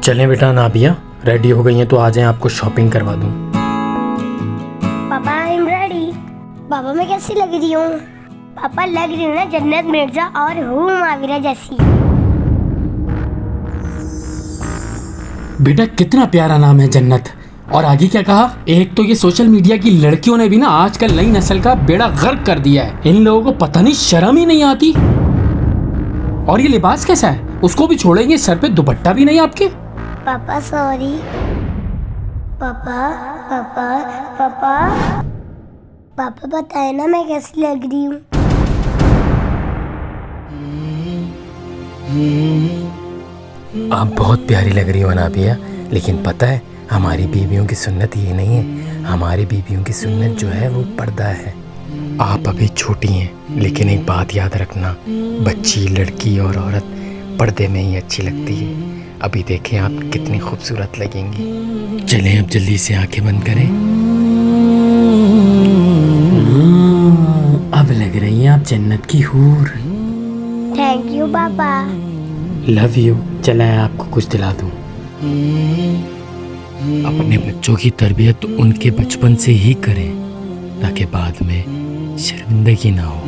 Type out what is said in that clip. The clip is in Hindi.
चलें बेटा नाबिया, रेडी हो गई हैं तो आ जाएं, आपको शॉपिंग करवा दूं। पापा आई एम रेडी। पापा मैं कैसी लग रही हूँ? पापा लग रही हूँ ना जन्नत मिर्जा और हूँ माविरा जैसी। बेटा कितना प्यारा नाम है जन्नत। और आगे क्या कहा? एक तो ये सोशल मीडिया की लड़कियों ने भी ना आजकल नई नस्ल का बेड़ा गर्क कर दिया है। इन लोगों को पता नहीं शर्म ही नहीं आती। और ये लिबास कैसा है? उसको भी छोड़ेंगे, सर पे दुपट्टा भी नहीं आपके। पापा सॉरी। पापा पापा पापा पापा बताए ना मैं कैसी लग रही हूँ। आप बहुत प्यारी लग रही हो नाबिया, लेकिन पता है हमारी बीवियों की सुन्नत ये नहीं है। हमारी बीवियों की सुन्नत जो है वो पर्दा है। आप अभी छोटी हैं, लेकिन एक बात याद रखना, बच्ची, लड़की और औरत पर्दे में ही अच्छी लगती है। अभी देखें आप कितनी खूबसूरत लगेंगी। चलें अब जल्दी से आंखें बंद करें। अब लग रही हैं आप जन्नत की हूर। थैंक यू पापा। Love you. चला आपको कुछ दिला दूं। अपने बच्चों की तरबियत उनके बचपन से ही करें, ताकि बाद में शर्मिंदगी ना हो।